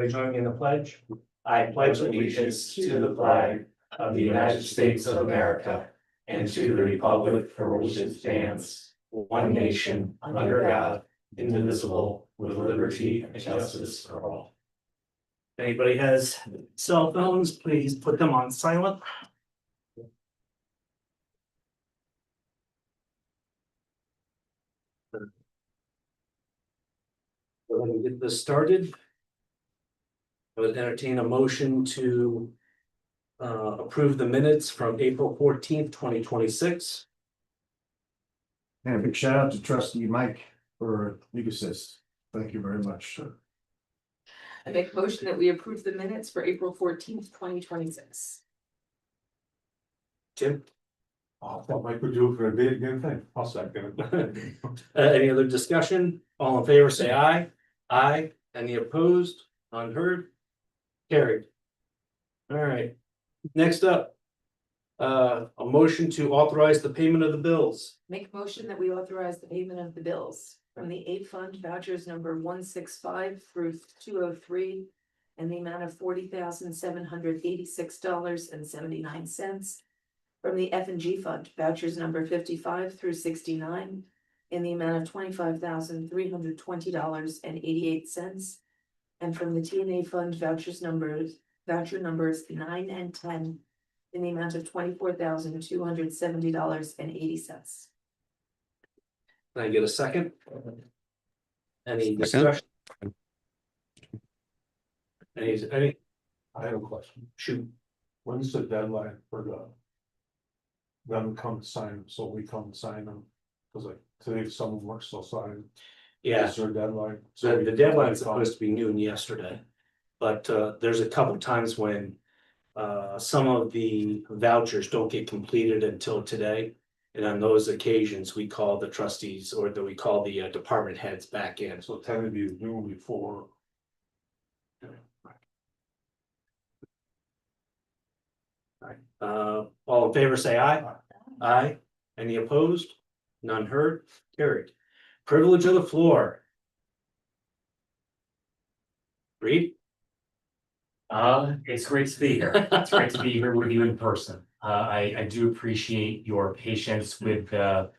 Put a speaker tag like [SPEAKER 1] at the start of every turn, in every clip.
[SPEAKER 1] Please join me in the pledge. I pledge allegiance to the flag of the United States of America and to the republic for which it stands, one nation, under God, indivisible, with liberty and justice for all. If anybody has cell phones, please put them on silent. We're going to get this started. I would entertain a motion to approve the minutes from April 14th, 2026.
[SPEAKER 2] And a big shout out to trustee Mike for legal assist. Thank you very much, sir.
[SPEAKER 3] I make a motion that we approve the minutes for April 14th, 2026.
[SPEAKER 1] Jim,
[SPEAKER 4] I thought Mike would do it for a big good thing. I'll second it.
[SPEAKER 1] any other discussion? All in favor, say aye. Aye. Any opposed? Unheard? Carried. All right. Next up, a motion to authorize the payment of the bills.
[SPEAKER 3] Make a motion that we authorize the payment of the bills from the aid fund vouchers number 165 through 203 in the amount of $40,786.79. From the F&G fund vouchers number 55 through 69 in the amount of $25,320.88. And from the T&A fund voucher numbers 9 and 10 in the amount of $24,270.80.
[SPEAKER 1] Can I get a second? Any
[SPEAKER 5] Second.
[SPEAKER 1] discussion? Any,
[SPEAKER 4] I have a question.
[SPEAKER 1] shoot,
[SPEAKER 4] When's the deadline for them to come sign them, so we come sign them? Cause like today, some of them are still signed.
[SPEAKER 1] yeah,
[SPEAKER 4] Is there a deadline?
[SPEAKER 1] so the deadline's supposed to be noon yesterday. But there's a couple times when some of the vouchers don't get completed until today. And on those occasions, we call the trustees or we call the department heads back in.
[SPEAKER 4] So tentatively noon before.
[SPEAKER 1] All in favor, say aye. Aye. Any opposed? None heard? Carried. Privilege of the floor. Reed?
[SPEAKER 6] It's great to be here. It's great to be here with you in person. I do appreciate your patience with the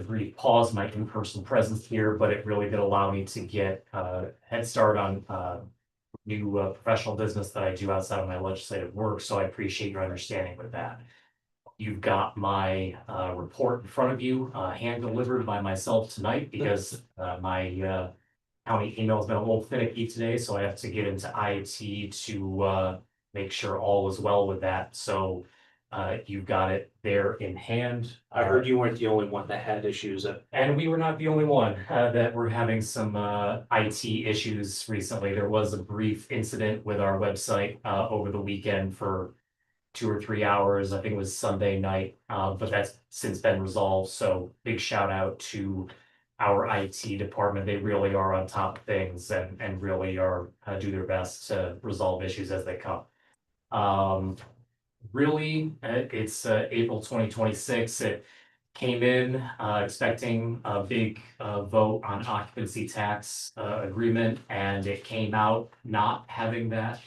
[SPEAKER 6] brief pause, my in-person presence here, but it really did allow me to get a head start on new professional business that I do outside of my legislative work. So I appreciate your understanding with that. You've got my report in front of you, hand delivered by myself tonight because my county email's been a little finicky today, so I have to get into IT to make sure all is well with that. So you've got it there in hand.
[SPEAKER 1] I heard you weren't the only one that had issues.
[SPEAKER 6] And we were not the only one that were having some IT issues recently. There was a brief incident with our website over the weekend for 2 or 3 hours. I think it was Sunday night, but that's since been resolved. So big shout out to our IT department. They really are on top of things and really are do their best to resolve issues as they come. Really, it's April 2026. It came in expecting a big vote on occupancy tax agreement, and it came out not having that.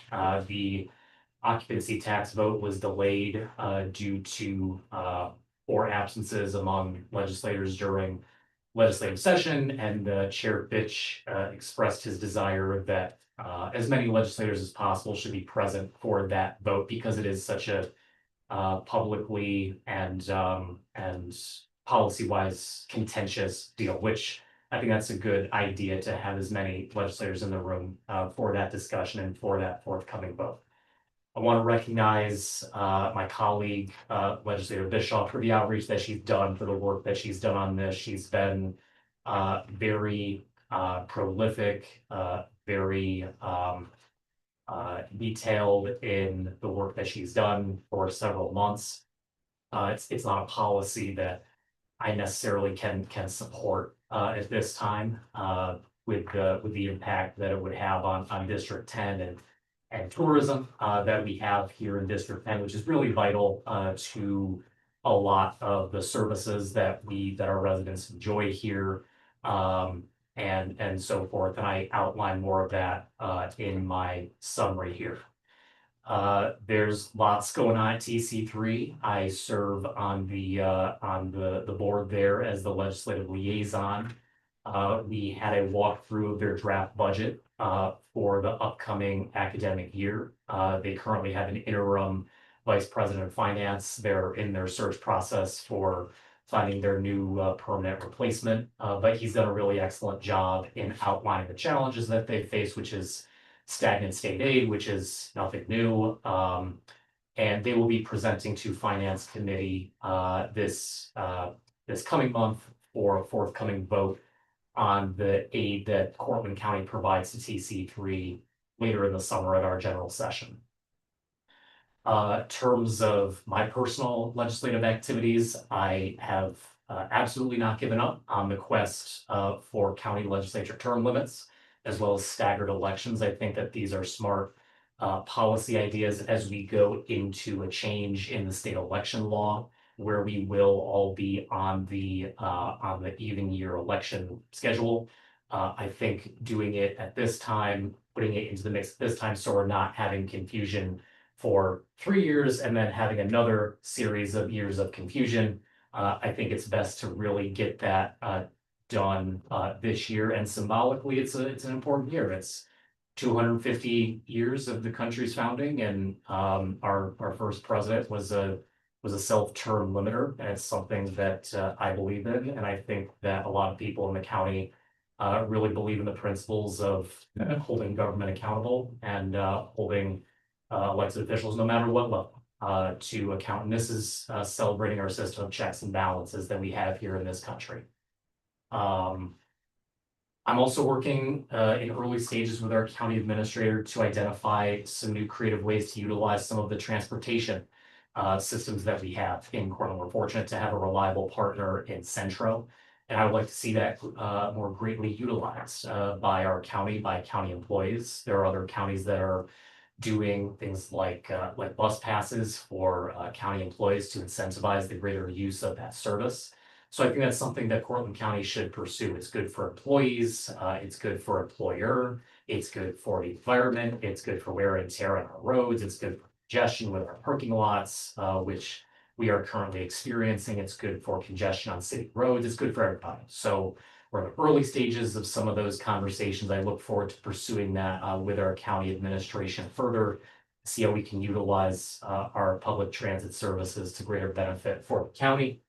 [SPEAKER 6] The occupancy tax vote was delayed due to 4 absences among legislators during legislative session, and Chair Fitch expressed his desire that as many legislators as possible should be present for that vote because it is such a publicly and policy-wise contentious deal, which I think that's a good idea to have as many legislators in the room for that discussion and for that forthcoming vote. I want to recognize my colleague, Legislator Bischoff, for the outreach that she's done, for the work that she's done on this. She's been very prolific, very detailed in the work that she's done for several months. It's not a policy that I necessarily can support at this time with the impact that it would have on District 10 and tourism that we have here in District 10, which is really vital to a lot of the services that our residents enjoy here. and so forth, and I outline more of that in my summary here. There's lots going on at TC3. I serve on the board there as the legislative liaison. We had a walkthrough of their draft budget for the upcoming academic year. They currently have an interim vice president of finance. They're in their search process for finding their new permanent replacement. But he's done a really excellent job in outlining the challenges that they face, which is stagnant state aid, which is nothing new. And they will be presenting to Finance Committee this coming month for a forthcoming vote on the aid that Cortland County provides to TC3 later in the summer at our general session. Terms of my personal legislative activities, I have absolutely not given up on the quest for county legislature term limits, as well as staggered elections. I think that these are smart policy ideas as we go into a change in the state election law, where we will all be on the even year election schedule. I think doing it at this time, putting it into the mix at this time, so we're not having confusion for 3 years and then having another series of years of confusion. I think it's best to really get that done this year, and symbolically, it's an important year. It's 250 years of the country's founding, and our first president was a self-term limiter, and it's something that I believe in, and I think that a lot of people in the county really believe in the principles of holding government accountable and holding elected officials, no matter what level, to account. And this is celebrating our system of checks and balances that we have here in this country. I'm also working in early stages with our county administrator to identify some new creative ways to utilize some of the transportation systems that we have in Cortland. We're fortunate to have a reliable partner in Centro, and I would like to see that more greatly utilized by our county, by county employees. There are other counties that are doing things like bus passes for county employees to incentivize the greater use of that service. So I think that's something that Cortland County should pursue. It's good for employees, it's good for employer, it's good for the environment, it's good for wear and tear on our roads, it's good for congestion with our parking lots, which we are currently experiencing. It's good for congestion on city roads, it's good for everybody. So we're in the early stages of some of those conversations. I look forward to pursuing that with our county administration further, see how we can utilize our public transit services to greater benefit for the county.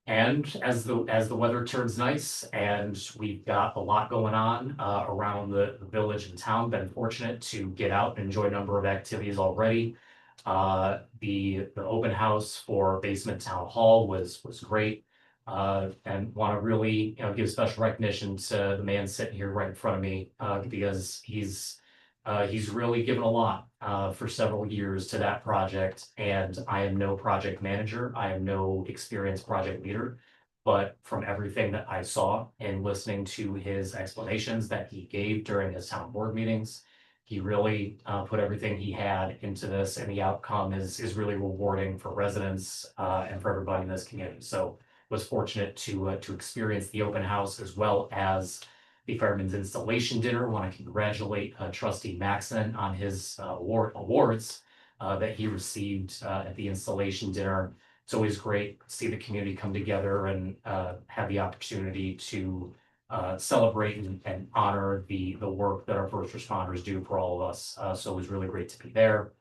[SPEAKER 6] And as the weather turns nice and we've got a lot going on around the village and town, been fortunate to get out and enjoy a number of activities already. The open house for Basement Town Hall was great. And want to really, give special recognition to the man sitting here right in front of me, because he's really given a lot for several years to that project. And I am no project manager, I am no experienced project leader, but from everything that I saw and listening to his explanations that he gave during his town board meetings, he really put everything he had into this, and the outcome is really rewarding for residents and for everybody in this community. So was fortunate to experience the open house as well as the Fireman's Installation Dinner. Want to congratulate Trustee Maxon on his awards that he received at the installation dinner. It's always great to see the community come together and have the opportunity to celebrate and honor the work that our first responders do for all of us. So it was really great to be there.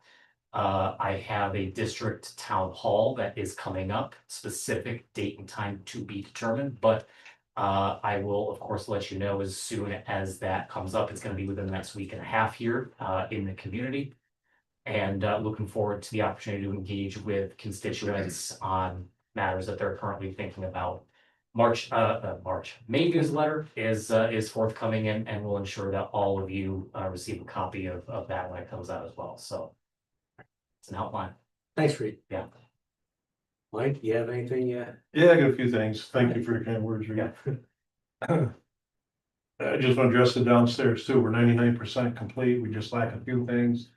[SPEAKER 6] I have a district town hall that is coming up, specific date and time to be determined, but I will, of course, let you know as soon as that comes up. It's going to be within the next week and a half here in the community. And looking forward to the opportunity to engage with constituents on matters that they're currently thinking about. May newsletter is forthcoming, and will ensure that all of you receive a copy of that when it comes out as well. So it's an outline.
[SPEAKER 1] Thanks, Reed.
[SPEAKER 6] Yeah.
[SPEAKER 1] Mike, you have anything yet?
[SPEAKER 4] Yeah, I got a few things. Thank you for your kind words, Reed. I just want to address it downstairs too. We're 99% complete. We just lack a few things.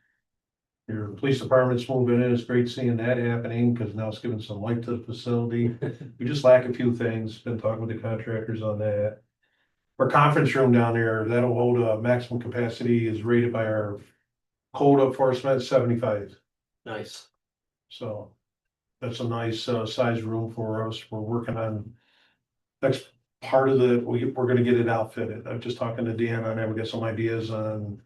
[SPEAKER 4] Your police department's moving in, it's great seeing that happening, because now it's giving some light to the facility. We just lack a few things, been talking with the contractors on that. Our conference room down there, that'll hold a maximum capacity is rated by our code enforcement 75.
[SPEAKER 1] Nice.
[SPEAKER 4] So that's a nice size room for us. We're working on next part of we're gonna get it outfitted. I'm just talking to Dan on that. We got some ideas on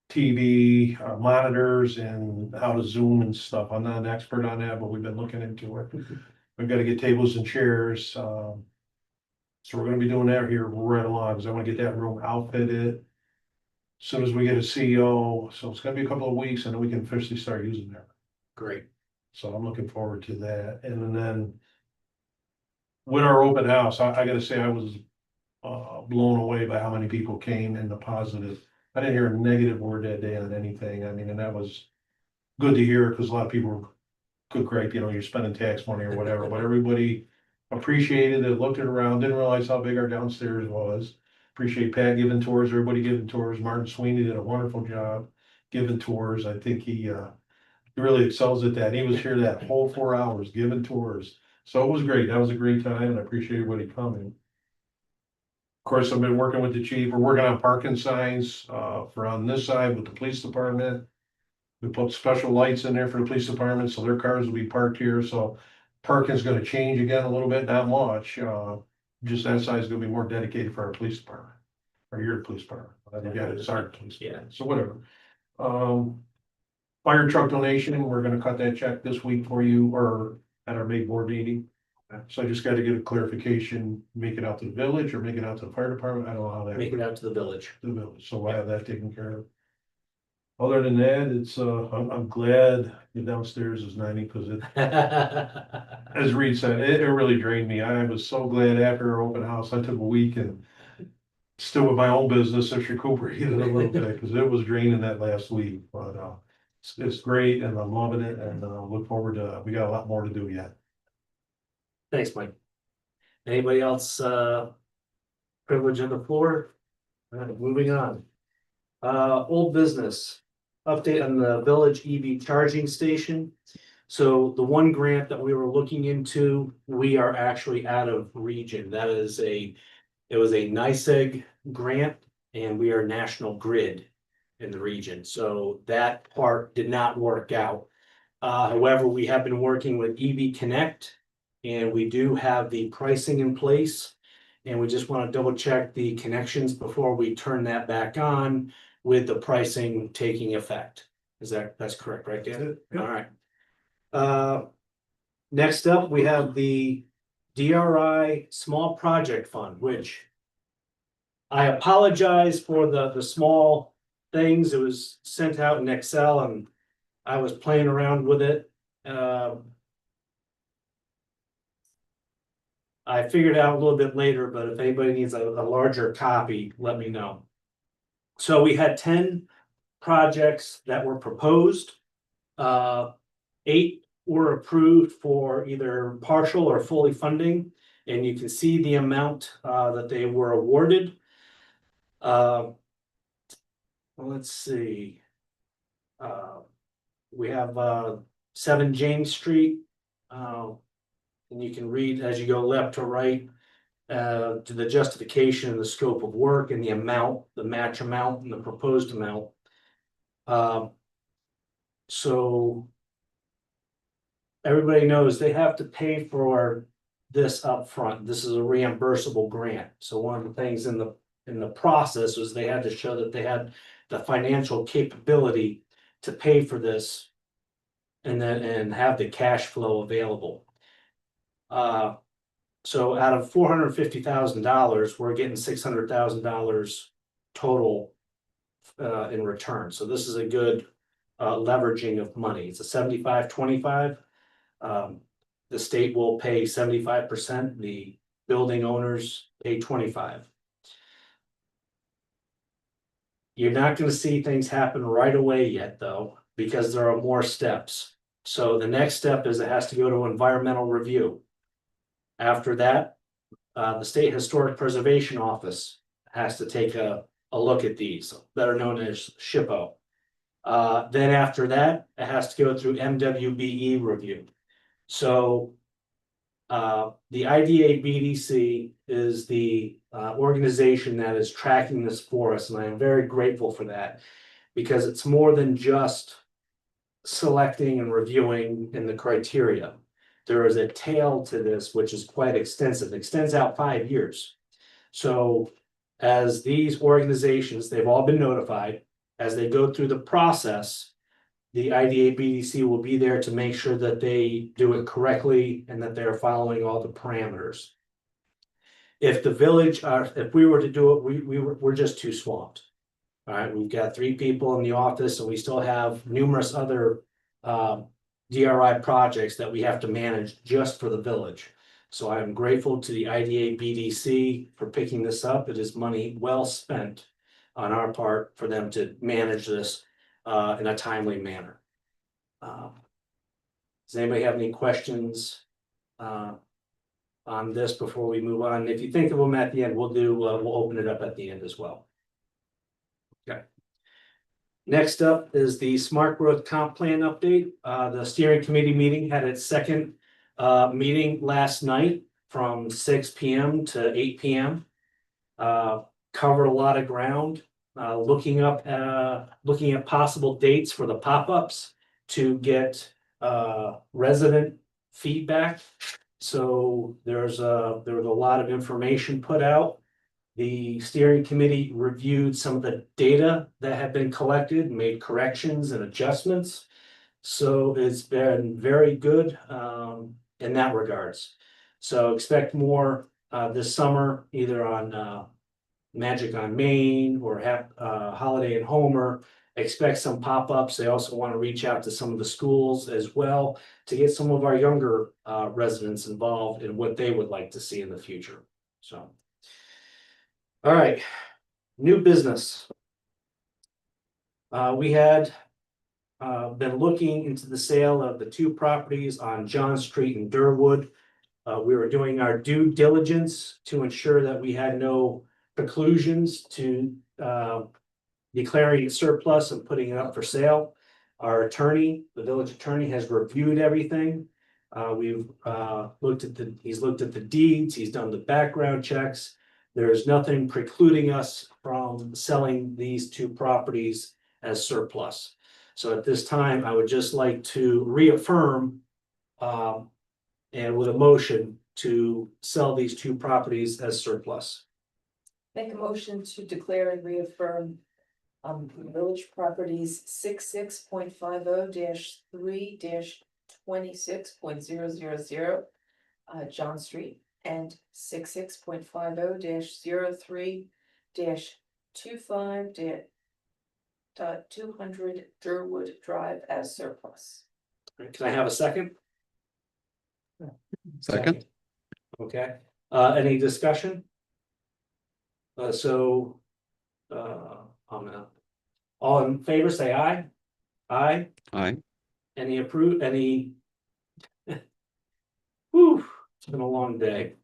[SPEAKER 4] TV, monitors and how to zoom and stuff. I'm not an expert on that, but we've been looking into it. We've got to get tables and chairs. So we're gonna be doing that here right along, because I want to get that room outfitted. As soon as we get a CEO, so it's gonna be a couple of weeks and then we can officially start using that.
[SPEAKER 1] Great.
[SPEAKER 4] So I'm looking forward to that. And then with our open house, I gotta say, I was blown away by how many people came in the positive. I didn't hear a negative word that day on anything. I mean, and that was good to hear, because a lot of people could gripe, you're spending tax money or whatever, but everybody appreciated it, looked it around, didn't realize how big our downstairs was. Appreciate Pat giving tours, everybody giving tours. Martin Sweeney did a wonderful job giving tours. I think he really excels at that. He was here that whole 4 hours giving tours. So it was great. That was a great time, and I appreciate everybody coming. Of course, I've been working with the chief. We're working on parking signs for on this side with the police department. We put special lights in there for the police department, so their cars will be parked here. So parking's gonna change again a little bit, not much. Just that side is gonna be more dedicated for our police department. Or your police department. I think it's our police.
[SPEAKER 1] Yeah.
[SPEAKER 4] So whatever. Fire truck donation, we're gonna cut that check this week for you, or at our May board meeting. So I just gotta get a clarification, make it out to the village or make it out to the fire department. I don't know how that.
[SPEAKER 1] Make it out to the village.
[SPEAKER 4] The village, so I have that taken care of. Other than that, it's, I'm glad the downstairs is 90, because it, as Reed said, it really drained me. I was so glad after our open house, I took a week and still with my own business, I recuperated a little bit, because it was draining that last week, but, it's great and I'm loving it, and, look forward to, we got a lot more to do yet.
[SPEAKER 1] Thanks, Mike. Anybody else, privilege on the floor? All right, moving on. Old business, update on the village EV charging station. So the one grant that we were looking into, we are actually out of region. That is it was a NYSEG grant, and we are National Grid in the region. So that part did not work out. However, we have been working with EV Connect, and we do have the pricing in place. And we just want to double check the connections before we turn that back on, with the pricing taking effect. That's correct, right, Dan?
[SPEAKER 4] Yep.
[SPEAKER 1] All right. Next up, we have the DRI Small Project Fund, which I apologize for the small things. It was sent out in Excel and I was playing around with it. I figured out a little bit later, but if anybody needs a larger copy, let me know. So we had 10 projects that were proposed. 8 were approved for either partial or fully funding, and you can see the amount that they were awarded. Let's see. We have 7 James Street. And you can read as you go left to right, to the justification and the scope of work and the amount, the match amount and the proposed amount. So everybody knows they have to pay for this upfront. This is a reimbursable grant. So one of the things in the process was they had to show that they had the financial capability to pay for this and have the cash flow available. So out of $450,000, we're getting $600,000 total in return. So this is a good leveraging of money. It's a 75-25. The state will pay 75%, the building owners pay 25%. You're not going to see things happen right away yet, though, because there are more steps. So the next step is it has to go to environmental review. After that, the State Historic Preservation Office has to take a look at these, better known as SHPO. Then after that, it has to go through MWBE review. So the IDA BDC is the organization that is tracking this for us, and I am very grateful for that. Because it's more than just selecting and reviewing in the criteria. There is a tail to this, which is quite extensive, extends out 5 years. So as these organizations, they've all been notified, as they go through the process, the IDA BDC will be there to make sure that they do it correctly and that they're following all the parameters. If the village, if we were to do it, we're just too swamped. All right, we've got 3 people in the office and we still have numerous other DRI projects that we have to manage just for the village. So I am grateful to the IDA BDC for picking this up. It is money well spent on our part for them to manage this in a timely manner. Does anybody have any questions on this before we move on? If you think of them at the end, we'll open it up at the end as well. Okay. Next up is the Smart Growth Comp Plan update. The steering committee meeting had its second meeting last night from 6 p.m. to 8 p.m. Covered a lot of ground, looking at possible dates for the pop-ups to get resident feedback. So there was a lot of information put out. The steering committee reviewed some of the data that had been collected, made corrections and adjustments. So it's been very good in that regards. So expect more this summer, either on Magic on Main or Holiday in Homer. Expect some pop-ups. They also want to reach out to some of the schools as well to get some of our younger residents involved in what they would like to see in the future. So. All right, new business. We had been looking into the sale of the 2 properties on John Street in Durwood. We were doing our due diligence to ensure that we had no preclusions to declaring it surplus and putting it up for sale. Our attorney, the village attorney, has reviewed everything. He's looked at the deeds, he's done the background checks. There is nothing precluding us from selling these 2 properties as surplus. So at this time, I would just like to reaffirm and with a motion to sell these 2 properties as surplus.
[SPEAKER 3] Make a motion to declare and reaffirm village properties 66.50-3-26.000 John Street and 66.50-03-25.200 Durwood Drive as surplus.
[SPEAKER 1] Can I have a second?
[SPEAKER 5] Second.
[SPEAKER 1] Okay, any discussion? All in favor, say aye. Aye.
[SPEAKER 5] Aye.
[SPEAKER 1] Any approve, any? Whew, it's been a long day.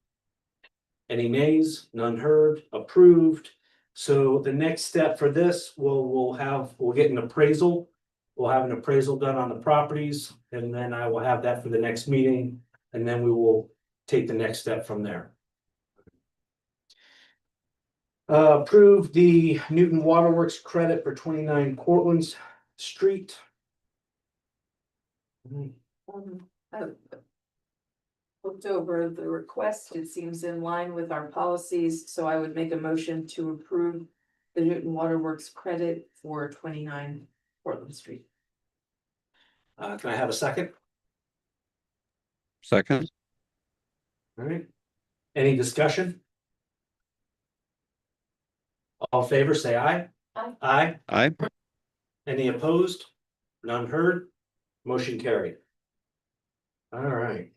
[SPEAKER 1] Any nays? None heard, approved. So the next step for this, we'll get an appraisal. We'll have an appraisal done on the properties, and then I will have that for the next meeting, and then we will take the next step from there. Approve the Newton Waterworks credit for 29 Cortlandt Street.
[SPEAKER 3] I've looked over the request. It seems in line with our policies, so I would make a motion to approve the Newton Waterworks credit for 29 Portland Street.
[SPEAKER 1] Can I have a second?
[SPEAKER 5] Second.
[SPEAKER 1] All right. Any discussion? All in favor, say aye.
[SPEAKER 3] Aye.
[SPEAKER 1] Aye.
[SPEAKER 5] Aye.
[SPEAKER 1] Any opposed? None heard? Motion carried. All right.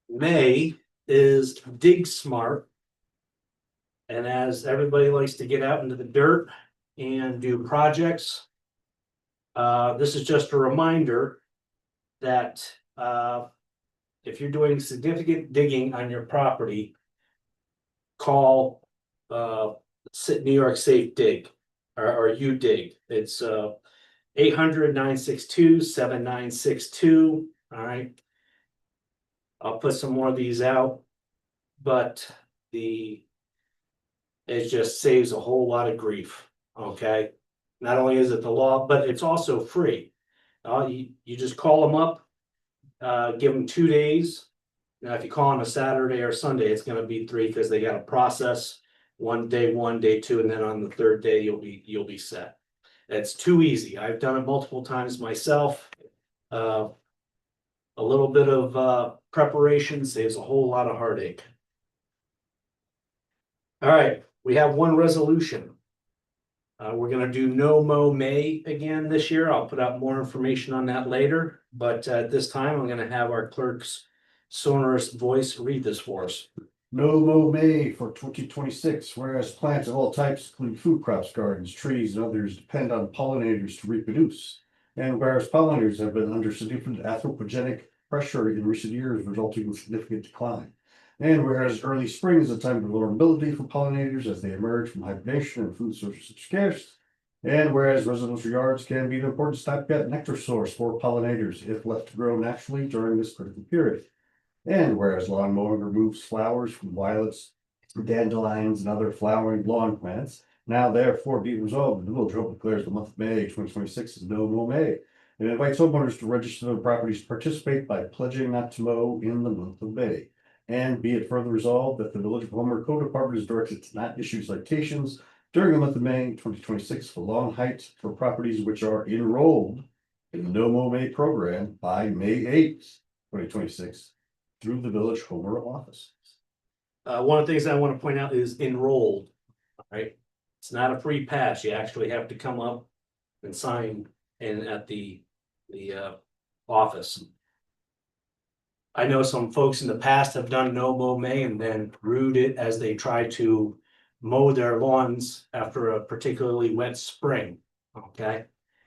[SPEAKER 1] May is Dig Smart. And as everybody likes to get out into the dirt and do projects, this is just a reminder that if you're doing significant digging on your property, call the New York Safe dig, or you dig. It's 800-962-7962. All right. I'll put some more of these out, but it just saves a whole lot of grief. Okay. Not only is it the law, but it's also free. You just call them up, give them 2 days. Now, if you call on a Saturday or Sunday, it's gonna be 3 because they gotta process one, day two, and then on the third day, you'll be set. It's too easy. I've done it multiple times myself. A little bit of preparation saves a whole lot of heartache. All right, we have one resolution. We're gonna do no mow May again this year. I'll put out more information on that later, but at this time, I'm gonna have our clerk's sonorous voice read this for us.
[SPEAKER 2] No mow May for 2026, whereas plants of all types, including food crops, gardens, trees, and others, depend on pollinators to reproduce. And whereas pollinators have been under significant anthropogenic pressure in recent years, resulting in significant decline. And whereas early spring is a time of vulnerability for pollinators as they emerge from hibernation and food sources are scarce. And whereas residential yards can be an important stopgap nectar source for pollinators if left to grow naturally during this critical period. And whereas lawn mowing removes flowers from violets, dandelions, and other flowering lawn plants, now therefore be resolved, the village Hope declares the month of May 2026 is no mow May. It invites homeowners to register their properties to participate by pledging not to mow in the month of May. And be it further resolved that the Village of Homer Code Department is directed to not issue citations during the month of May 2026 for lawn height for properties which are enrolled in the No Mow May program by May 8th, 2026 through the Village Homer office.
[SPEAKER 1] One of the things I want to point out is enrolled, right? It's not a free pass. You actually have to come up and sign in at the office. I know some folks in the past have done no mow May and then rued it as they try to mow their lawns after a particularly wet spring. Okay,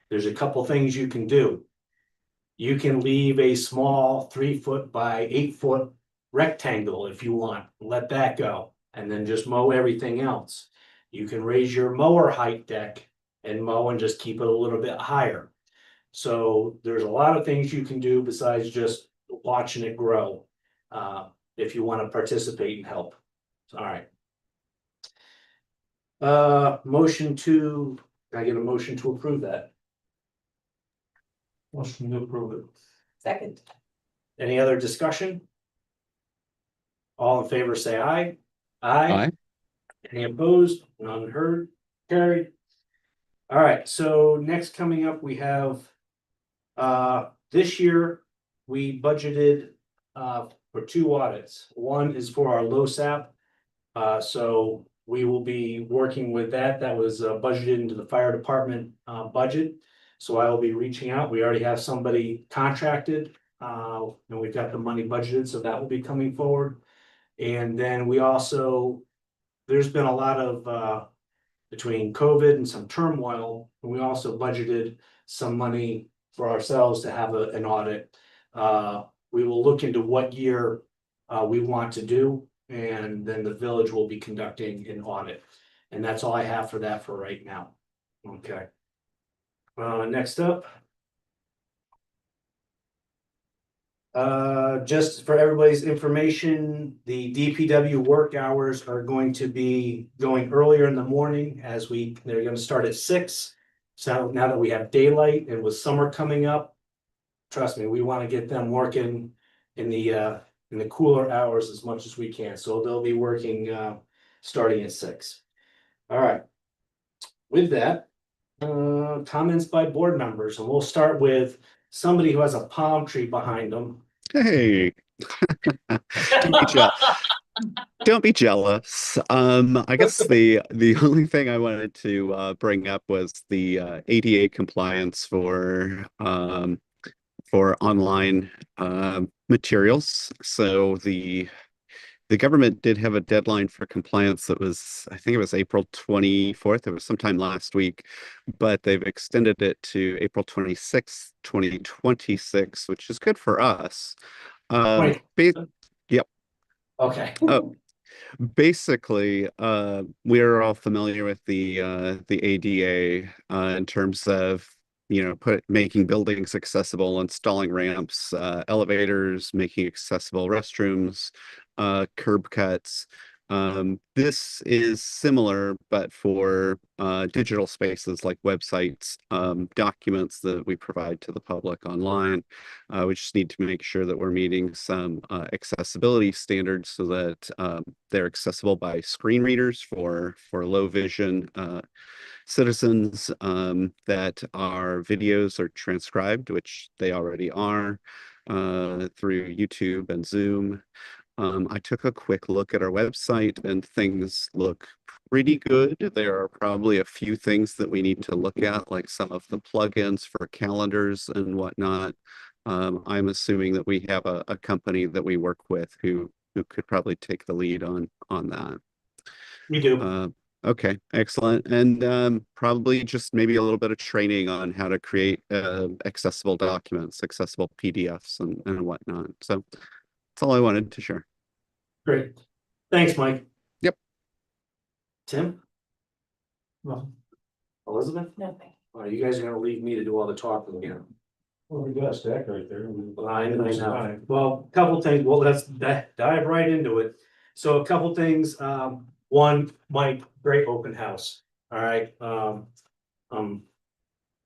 [SPEAKER 1] there's a couple things you can do. You can leave a small 3-foot by 8-foot rectangle if you want, let that go, and then just mow everything else. You can raise your mower height deck and mow and just keep it a little bit higher. So there's a lot of things you can do besides just watching it grow, if you want to participate and help. All right. Can I get a motion to approve that?
[SPEAKER 4] Motion to approve it.
[SPEAKER 3] Second.
[SPEAKER 1] Any other discussion? All in favor, say aye.
[SPEAKER 5] Aye.
[SPEAKER 1] Any opposed? None heard, carried. All right, so next coming up, we have this year, we budgeted for 2 audits. One is for our LoSAP. So we will be working with that. That was budgeted into the fire department budget. So I will be reaching out. We already have somebody contracted, and we've got the money budgeted, so that will be coming forward. And then there's been a lot of between COVID and some turmoil, and we also budgeted some money for ourselves to have an audit. We will look into what year we want to do, and then the village will be conducting an audit. And that's all I have for that for right now. Okay. Next up. Just for everybody's information, the DPW work hours are going to be going earlier in the morning they're gonna start at 6. So now that we have daylight and with summer coming up, trust me, we want to get them working in the cooler hours as much as we can. So they'll be working starting at 6. All right. With that, comments by board members, and we'll start with somebody who has a palm tree behind them.
[SPEAKER 5] Hey, don't be jealous. I guess the only thing I wanted to bring up was the ADA compliance for online materials. So the government did have a deadline for compliance that was, I think it was April 24th. It was sometime last week, but they've extended it to April 26th, 2026, which is good for us.
[SPEAKER 1] Wait.
[SPEAKER 5] Yep.
[SPEAKER 1] Okay.
[SPEAKER 5] Oh, Basically, we're all familiar with the ADA in terms of, making buildings accessible, installing ramps, elevators, making accessible restrooms, curb cuts. This is similar, but for digital spaces like websites, documents that we provide to the public online. We just need to make sure that we're meeting some accessibility standards so that they're accessible by screen readers for low vision citizens, that our videos are transcribed, which they already are, through YouTube and Zoom. I took a quick look at our website and things look pretty good. There are probably a few things that we need to look at, like some of the plugins for calendars and whatnot. I'm assuming that we have a company that we work with who could probably take the lead on that.
[SPEAKER 1] We do.
[SPEAKER 5] Okay, excellent. And probably just maybe a little bit of training on how to create accessible documents, accessible PDFs and whatnot. So that's all I wanted to share.
[SPEAKER 1] Great. Thanks, Mike.
[SPEAKER 5] Yep.
[SPEAKER 1] Tim? No. Elizabeth?
[SPEAKER 3] Nothing.
[SPEAKER 1] Are you guys gonna leave me to do all the talking again?
[SPEAKER 4] Well, we got a stack right there.
[SPEAKER 1] Well, I know. Well, couple things, well, let's dive right into it. So a couple things, one, Mike, great open house, all right, I'm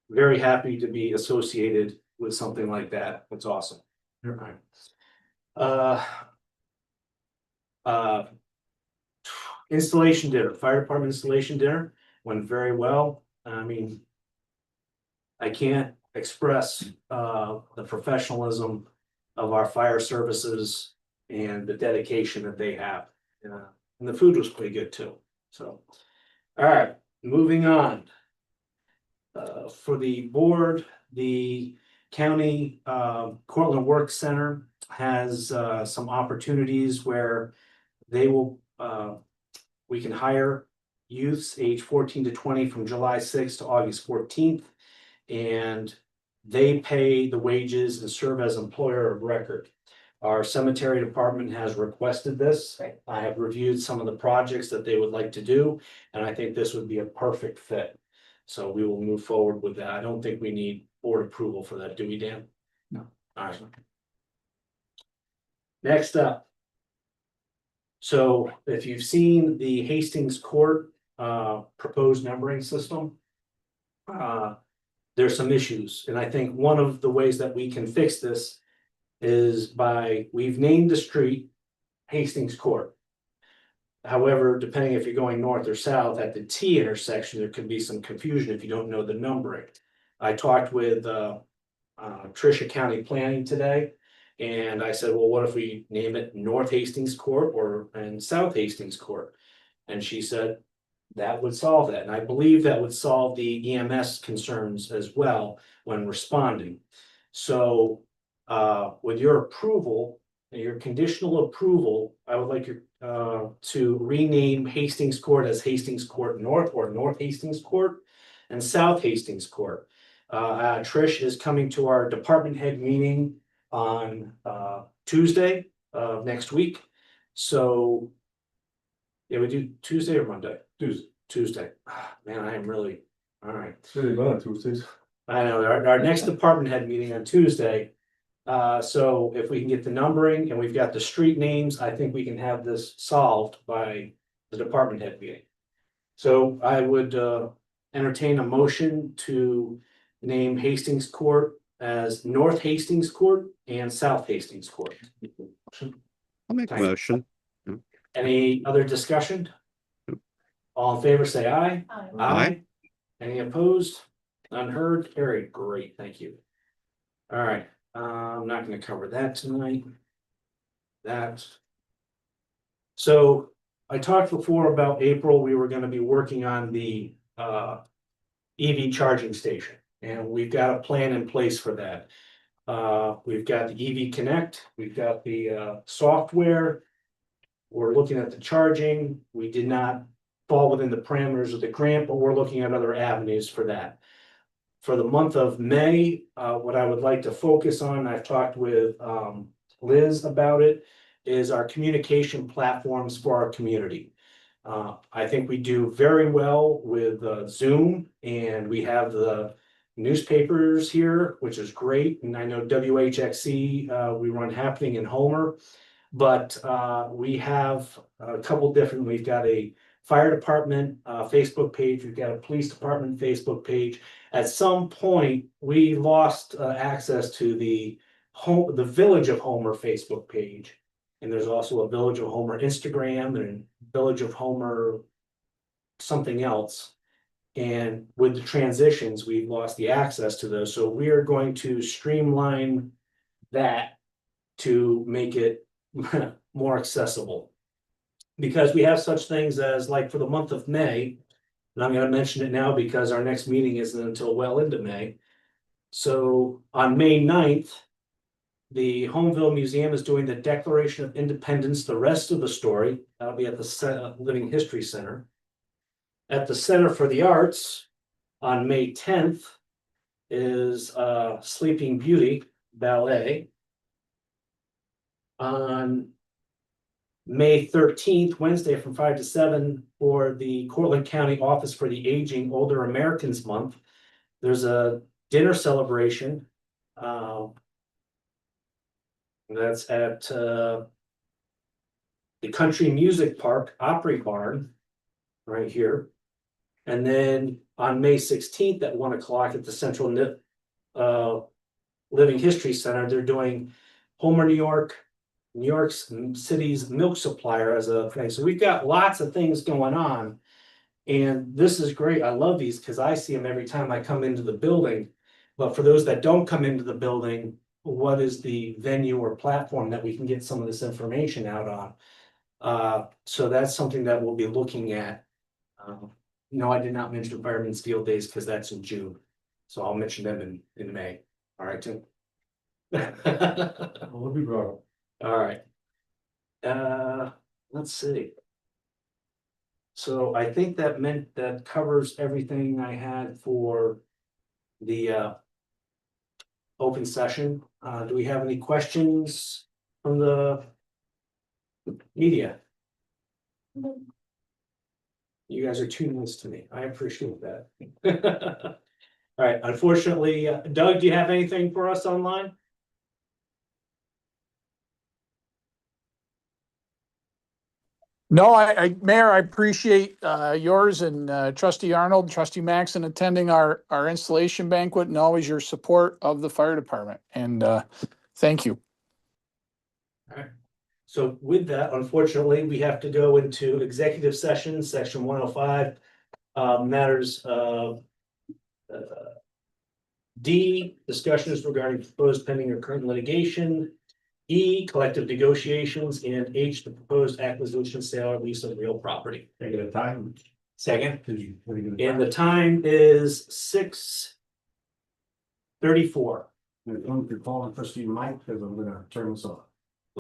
[SPEAKER 1] very happy to be associated with something like that, that's awesome. All right. Installation dinner, fire department installation dinner went very well, I mean, I can't express the professionalism of our fire services and the dedication that they have. And the food was pretty good too, so. All right, moving on. For the board, the county Cortland Work Center has some opportunities where they will, we can hire youths age 14 to 20 from July 6th to August 14th. And they pay the wages and serve as employer of record. Our cemetery department has requested this. I have reviewed some of the projects that they would like to do, and I think this would be a perfect fit. So we will move forward with that. I don't think we need board approval for that, do we, Dan?
[SPEAKER 2] No.
[SPEAKER 1] All right. Next up. So if you've seen the Hastings Court proposed numbering system, there's some issues, and I think one of the ways that we can fix this is by, we've named the street Hastings Court. However, depending if you're going north or south at the T intersection, there could be some confusion if you don't know the numbering. I talked with Tricia County Planning today, and I said, well, what if we name it North Hastings Court and South Hastings Court? And she said, that would solve that, and I believe that would solve the EMS concerns as well when responding. So, with your approval, your conditional approval, I would like you to rename Hastings Court as Hastings Court North or North Hastings Court and South Hastings Court. Trish is coming to our department head meeting on Tuesday of next week. So yeah, we do Tuesday or Monday? Tuesday. Man, I am really, all right.
[SPEAKER 2] Tuesdays.
[SPEAKER 1] I know, our next department head meeting on Tuesday. So if we can get the numbering and we've got the street names, I think we can have this solved by the department head meeting. So I would entertain a motion to name Hastings Court as North Hastings Court and South Hastings Court.
[SPEAKER 5] I'll make a motion.
[SPEAKER 1] Any other discussion? All in favor, say aye.
[SPEAKER 5] Aye.
[SPEAKER 1] Any opposed? Unheard? Carried. Great, thank you. All right, I'm not gonna cover that tonight. So I talked before about April, we were gonna be working on the EV charging station, and we've got a plan in place for that. We've got the EV Connect, we've got the software. We're looking at the charging. We did not fall within the parameters of the grant, but we're looking at other avenues for that. For the month of May, what I would like to focus on, I've talked with Liz about it, is our communication platforms for our community. I think we do very well with Zoom, and we have the newspapers here, which is great. And I know WHXC, we run Happening in Homer. But we have a couple different, we've got a fire department Facebook page, we've got a police department Facebook page. At some point, we lost access to the Village of Homer Facebook page. And there's also a Village of Homer Instagram and Village of Homer something else. And with the transitions, we've lost the access to those. So we are going to streamline that to make it more accessible. Because we have such things as, like, for the month of May, and I'm gonna mention it now because our next meeting isn't until well into May. So on May 9th, the Homeville Museum is doing the Declaration of Independence, the rest of the story. That'll be at the Living History Center. At the Center for the Arts, on May 10th, is Sleeping Beauty Ballet. On May 13th, Wednesday, from 5 to 7, for the Cortland County Office for the Aging Older Americans Month, there's a dinner celebration. That's at the Country Music Park Opry Barn, right here. And then on May 16th at 1 o'clock at the Central Living History Center, they're doing Homer, New York City's milk supplier as a thing. So we've got lots of things going on. And this is great. I love these because I see them every time I come into the building. But for those that don't come into the building, what is the venue or platform that we can get some of this information out on? So that's something that we'll be looking at. No, I did not mention Fireman's Field Days because that's in June. So I'll mention them in May. All right, Tim.
[SPEAKER 2] Will be brought up.
[SPEAKER 1] All right. Let's see. So I think that covers everything I had for the open session. Do we have any questions from the media? You guys are too nice to me. I appreciate that. All right, unfortunately, Doug, do you have anything for us online?
[SPEAKER 7] No, Mayor, I appreciate yours and Trustee Arnold, Trustee Maxon attending our installation banquet and always your support of the fire department. And thank you.
[SPEAKER 1] All right. So with that, unfortunately, we have to go into executive session, section 105, matters of D, discussions regarding proposed pending or current litigation. E, collective negotiations, and H, the proposed acquisition, sale, or lease of real property.
[SPEAKER 2] Take it a time.
[SPEAKER 1] Second,
[SPEAKER 2] What are you gonna-
[SPEAKER 1] and the time is 6:34.
[SPEAKER 2] If you're calling Trustee Mike, because I'm gonna turn this off.